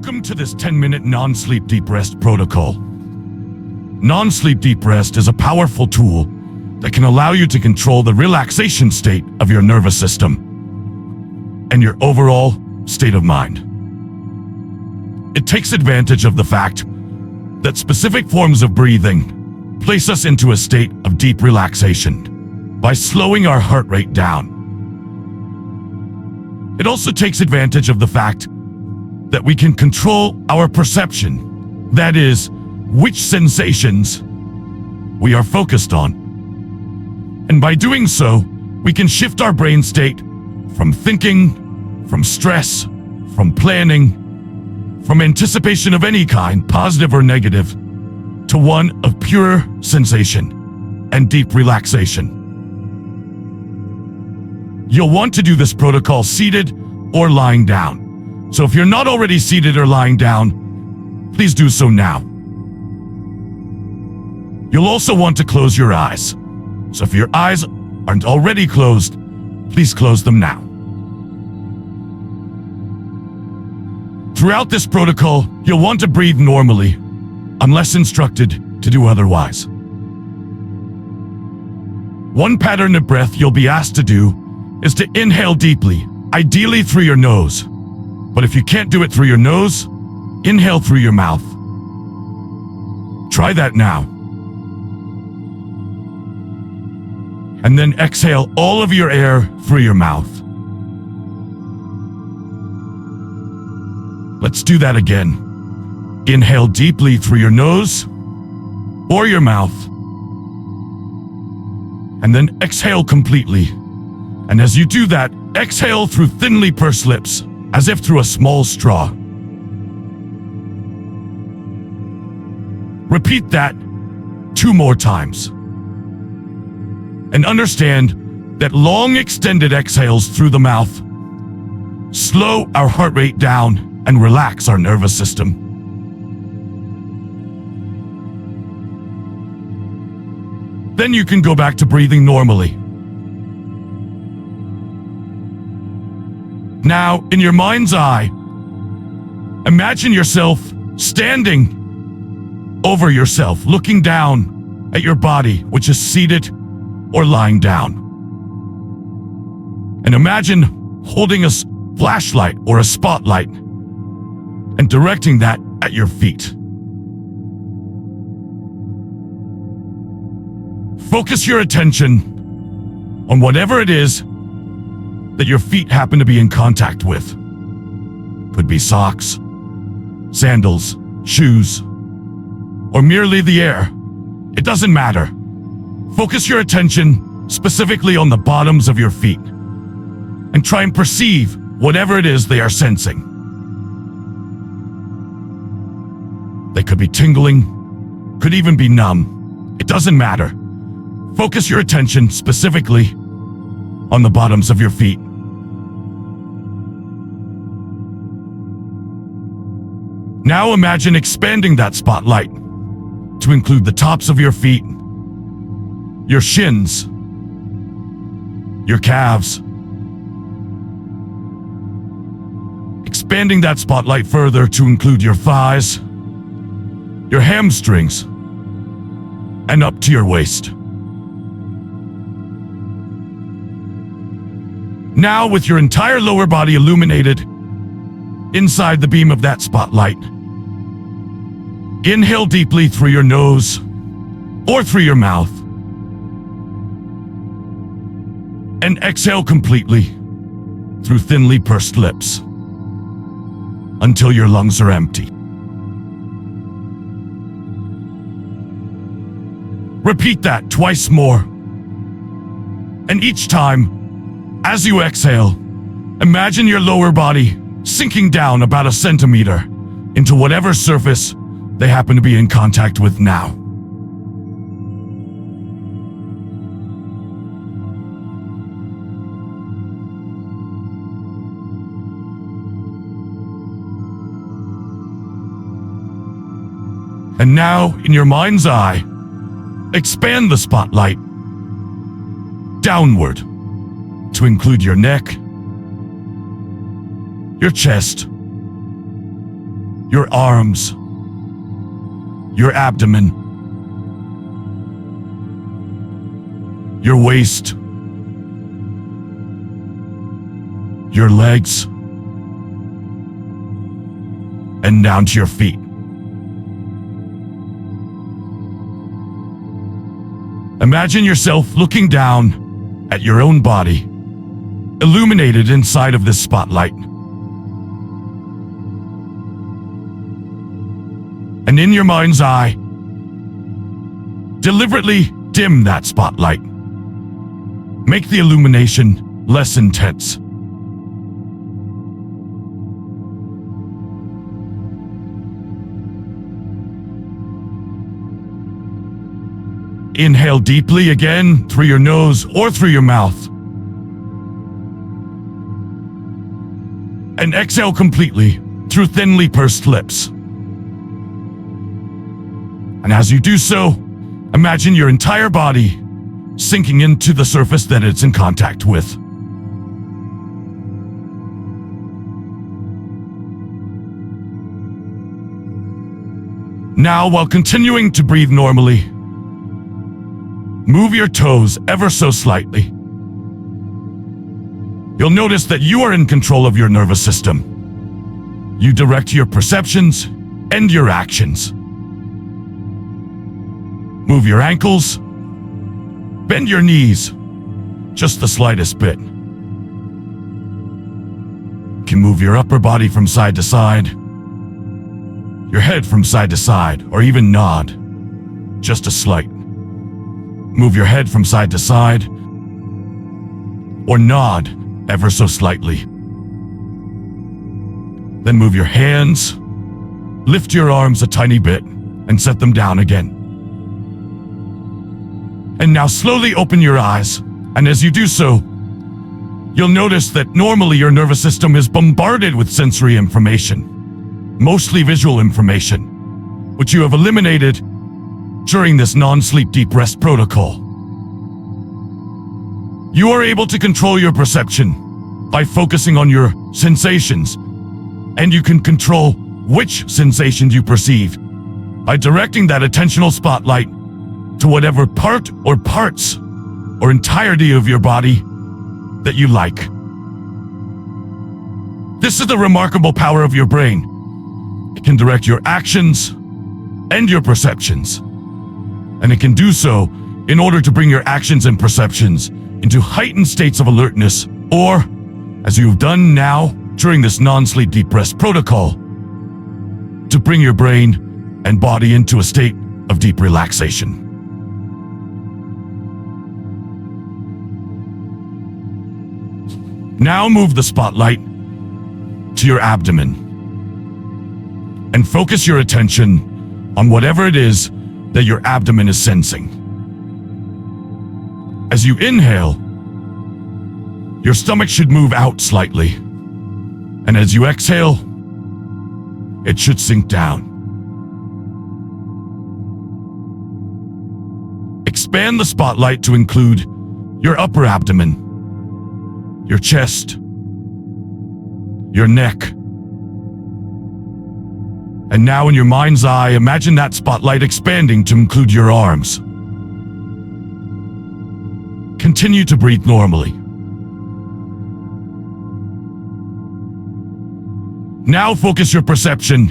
Welcome to this 10-minute non-sleep deep rest protocol. Non-sleep deep rest is a powerful tool that can allow you to control the relaxation state of your nervous system and your overall state of mind. It takes advantage of the fact that specific forms of breathing place us into a state of deep relaxation by slowing our heart rate down. It also takes advantage of the fact that we can control our perception, that is, which sensations we are focused on. And by doing so, we can shift our brain state from thinking, from stress, from planning, from anticipation of any kind, positive or negative, to one of pure sensation and deep relaxation. You'll want to do this protocol seated or lying down. So if you're not already seated or lying down, please do so now. You'll also want to close your eyes. So if your eyes aren't already closed, please close them now. Throughout this protocol, you'll want to breathe normally, unless instructed to do otherwise. One pattern of breath you'll be asked to do is to inhale deeply, ideally through your nose. But if you can't do it through your nose, inhale through your mouth. Try that now. And then exhale all of your air through your mouth. Let's do that again. Inhale deeply through your nose or your mouth. And then exhale completely. And as you do that, exhale through thinly pursed lips, as if through a small straw. Repeat that 2 more times. And understand that long extended exhales through the mouth slow our heart rate down and relax our nervous system. Then you can go back to breathing normally. Now, in your mind's eye, imagine yourself standing over yourself, looking down at your body, which is seated or lying down. And imagine holding a flashlight or a spotlight and directing that at your feet. Focus your attention on whatever it is that your feet happen to be in contact with. Could be socks, sandals, shoes, or merely the air. It doesn't matter. Focus your attention specifically on the bottoms of your feet and try and perceive whatever it is they are sensing. They could be tingling, could even be numb. It doesn't matter. Focus your attention specifically on the bottoms of your feet. Now imagine expanding that spotlight to include the tops of your feet, your shins, your calves. Expanding that spotlight further to include your thighs, your hamstrings, and up to your waist. Now, with your entire lower body illuminated inside the beam of that spotlight, inhale deeply through your nose or through your mouth, and exhale completely through thinly pursed lips until your lungs are empty. Repeat that twice more, and each time, as you exhale, imagine your lower body sinking down about 1 centimeter into whatever surface they happen to be in contact with now. And now, in your mind's eye, expand the spotlight downward to include your neck, your chest, your arms, your abdomen, your waist, your legs, and down to your feet. Imagine yourself looking down at your own body, illuminated inside of this spotlight. And in your mind's eye, deliberately dim that spotlight. Make the illumination less intense. Inhale deeply again through your nose or through your mouth. And exhale completely through thinly pursed lips. And as you do so, imagine your entire body sinking into the surface that it's in contact with. Now, while continuing to breathe normally, move your toes ever so slightly. You'll notice that you are in control of your nervous system. You direct your perceptions and your actions. Move your ankles. Bend your knees just the slightest bit. You can move your upper body from side to side, your head from side to side, or even nod just a slight. Move your head from side to side, or nod ever so slightly. Then move your hands, lift your arms a tiny bit, and set them down again. And now slowly open your eyes, and as you do so, you'll notice that normally your nervous system is bombarded with sensory information, mostly visual information, which you have eliminated during this non-sleep deep rest protocol. You are able to control your perception by focusing on your sensations, and you can control which sensations you perceive by directing that attentional spotlight to whatever part or parts or entirety of your body that you like. This is the remarkable power of your brain. It can direct your actions and your perceptions. And it can do so in order to bring your actions and perceptions into heightened states of alertness, or, as you've done now during this non-sleep deep rest protocol, to bring your brain and body into a state of deep relaxation. Now move the spotlight to your abdomen and focus your attention on whatever it is that your abdomen is sensing. As you inhale, your stomach should move out slightly, and as you exhale, it should sink down. Expand the spotlight to include your upper abdomen, your chest, your neck. And now in your mind's eye, imagine that spotlight expanding to include your arms. Continue to breathe normally. Now focus your perception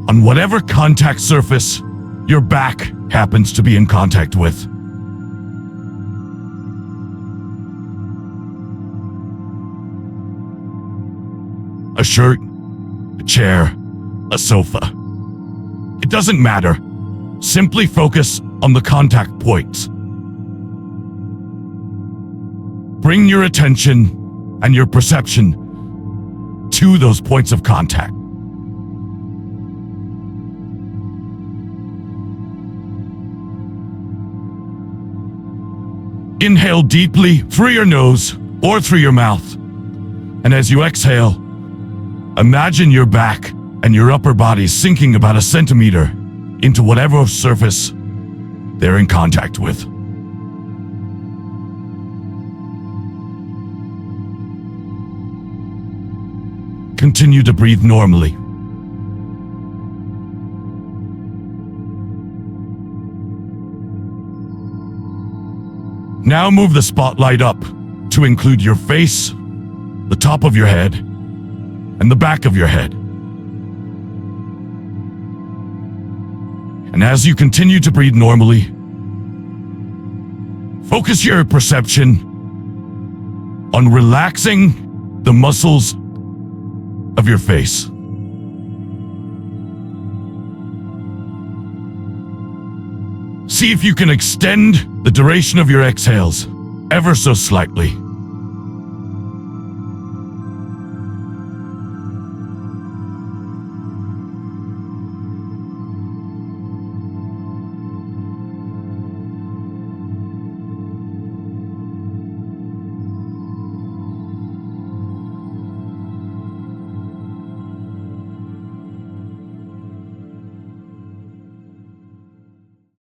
on whatever contact surface your back happens to be in contact with. A shirt, a chair, a sofa. It doesn't matter. Simply focus on the contact points. Bring your attention and your perception to those points of contact. Inhale deeply through your nose or through your mouth. And as you exhale, imagine your back and your upper body sinking about a centimeter into whatever surface they're in contact with. Continue to breathe normally. Now move the spotlight up to include your face, the top of your head, and the back of your head. And as you continue to breathe normally, focus your perception on relaxing the muscles of your face. See if you can extend the duration of your exhales ever so slightly.